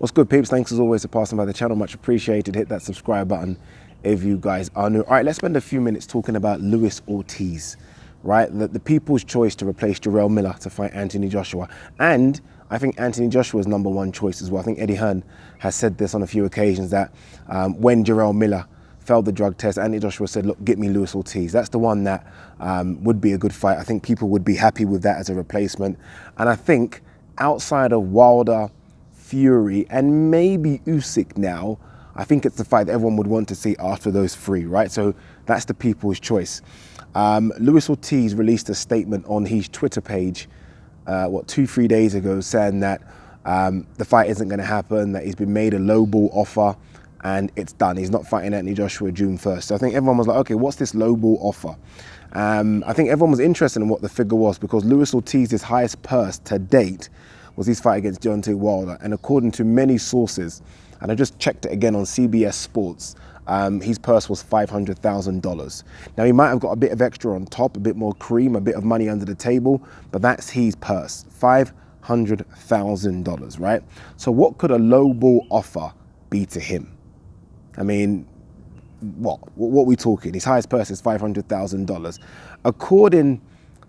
What's good, peeps? Thanks as always for passing by the channel. Much appreciated. Hit that subscribe button if you guys are new. All right, let's spend a few minutes talking about Luis Ortiz, right? The people's choice to replace Jarrell Miller to fight Anthony Joshua. And I think Anthony Joshua's #1 choice as well. I think Eddie Hearn has said this on a few occasions that when Jarrell Miller failed the drug test, Anthony Joshua said, look, get me Luis Ortiz. That's the one that would be a good fight. I think people would be happy with that as a replacement. And I think outside of Wilder, Fury, and maybe Usyk now, I think it's the fight that everyone would want to see after those three, right? So that's the people's choice. Luis Ortiz released a statement on his Twitter page, 2-3 days ago, saying that the fight isn't going to happen, that he's been made a lowball offer, and it's done. He's not fighting Anthony Joshua June 1st. So I think everyone was like, okay, what's this lowball offer? I think everyone was interested in what the figure was because Luis Ortiz's highest purse to date was his fight against Deontay Wilder. And according to many sources, and I just checked it again on CBS Sports, his purse was $500,000. Now, he might have got a bit of extra on top, a bit more cream, a bit of money under the table, but that's his purse, $500,000, right? So what could a lowball offer be to him? I mean, what are we talking? His highest purse is $500,000. According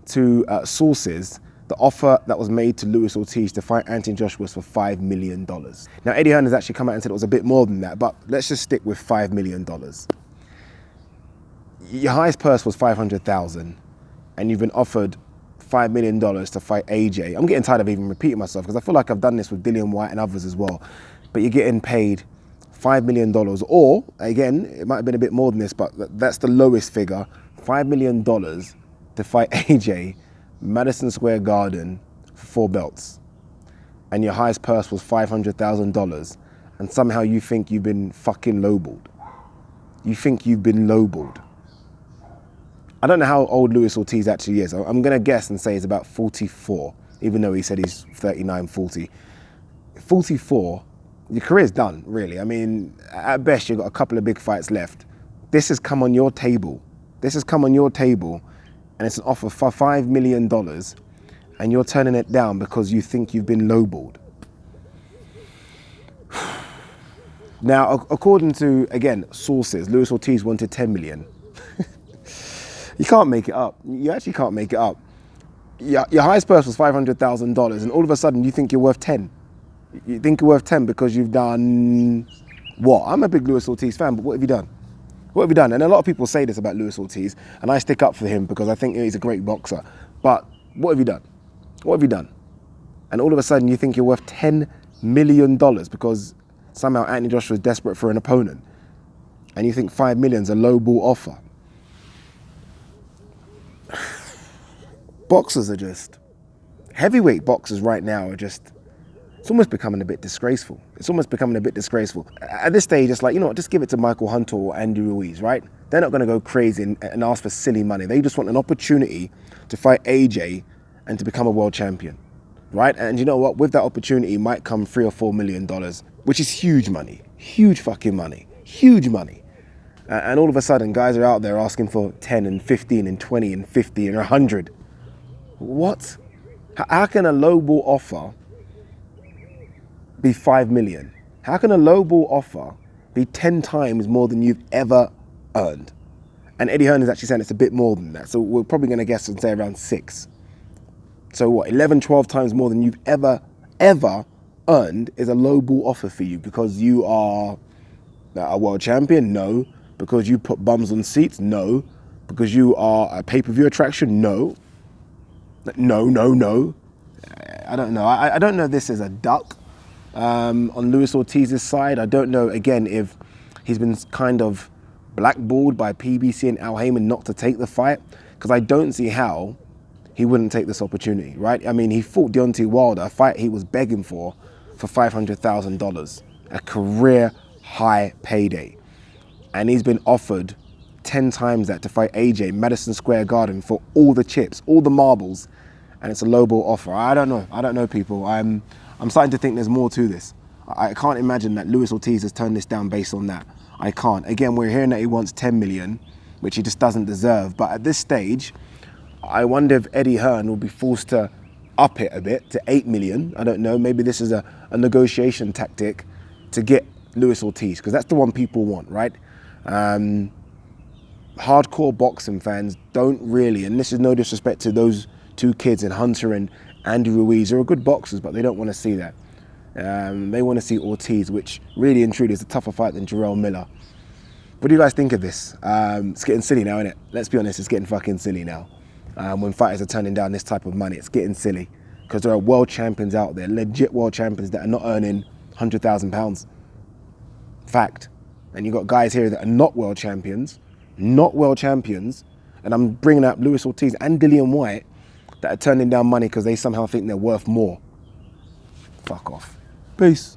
to sources, the offer that was made to Luis Ortiz to fight Anthony Joshua was for $5 million. Now, Eddie Hearn has actually come out and said it was a bit more than that, but let's just stick with $5 million. Your highest purse was $500,000, and you've been offered $5 million to fight AJ. I'm getting tired of even repeating myself because I feel like I've done this with Dillian White and others as well. But you're getting paid $5 million, or again, it might have been a bit more than this, but that's the lowest figure, $5 million to fight AJ, Madison Square Garden for 4 belts. And your highest purse was $500,000, and somehow you think you've been fucking lowballed. You think you've been lowballed. I don't know how old Luis Ortiz actually is. I'm gonna guess and say he's about 44, even though he said he's 39, 40. 44, your career's done, really. I mean, at best, you've got a couple of big fights left. This has come on your table. This has come on your table, and it's an offer for $5 million, and you're turning it down because you think you've been lowballed. Now, according to, again, sources, Luis Ortiz wanted $10 million. You can't make it up. You actually can't make it up. Your highest purse was $500,000, and all of a sudden you think you're worth 10. You think you're worth 10 because you've done what? I'm a big Luis Ortiz fan, but what have you done? What have you done? And a lot of people say this about Luis Ortiz, and I stick up for him because I think he's a great boxer. But what have you done? What have you done? And all of a sudden you think you're worth $10 million because somehow Anthony Joshua is desperate for an opponent. And you think $5 million is a low ball offer. Boxers are just, heavyweight boxers right now are just, it's almost becoming a bit disgraceful. It's almost becoming a bit disgraceful. At this stage, it's like, you know what, just give it to Michael Hunter or Andy Ruiz, right? They're not going to go crazy and ask for silly money. They just want an opportunity to fight AJ and to become a world champion, right? And you know what? With that opportunity might come $3 or $4 million, which is huge money. Huge fucking money. Huge money. And all of a sudden, guys are out there asking for 10 and 15 and 20 and 50 and 100. What? How can a lowball offer be $5 million? How can a lowball offer be 10 times more than you've ever earned? And Eddie Hearn is actually saying it's a bit more than that. So we're probably going to guess and say around 6. So what, 11, 12 times more than you've ever earned is a lowball offer for you because you are a world champion? No. Because you put bums on seats? No. Because you are a pay-per-view attraction? No. No. I don't know. I don't know if this is a duck on Luis Ortiz's side. I don't know, again, if he's been kind of blackballed by PBC and Al Heyman not to take the fight, because I don't see how he wouldn't take this opportunity, right? I mean, he fought Deontay Wilder, a fight he was begging for $500,000, a career high payday. And he's been offered 10 times that to fight AJ, Madison Square Garden, for all the chips, all the marbles, and it's a lowball offer. I don't know, people. I'm starting to think there's more to this. I can't imagine that Luis Ortiz has turned this down based on that. I can't. Again, we're hearing that he wants 10 million, which he just doesn't deserve. But at this stage, I wonder if Eddie Hearn will be forced to up it a bit to 8 million. I don't know, maybe this is a negotiation tactic to get Luis Ortiz, because that's the one people want, right? Hardcore boxing fans don't really, and this is no disrespect to those two kids and Hunter and Andy Ruiz, who are good boxers, but they don't want to see that. They want to see Ortiz, which really and truly is a tougher fight than Jarrell Miller. What do you guys think of this? It's getting silly now, isn't it? Let's be honest, it's getting fucking silly now. When fighters are turning down this type of money, it's getting silly, because there are world champions out there, legit world champions that are not earning £100,000. Fact. And you've got guys here that are not world champions, and I'm bringing up Luis Ortiz and Dillian White, that are turning down money because they somehow think they're worth more. Fuck off. Peace.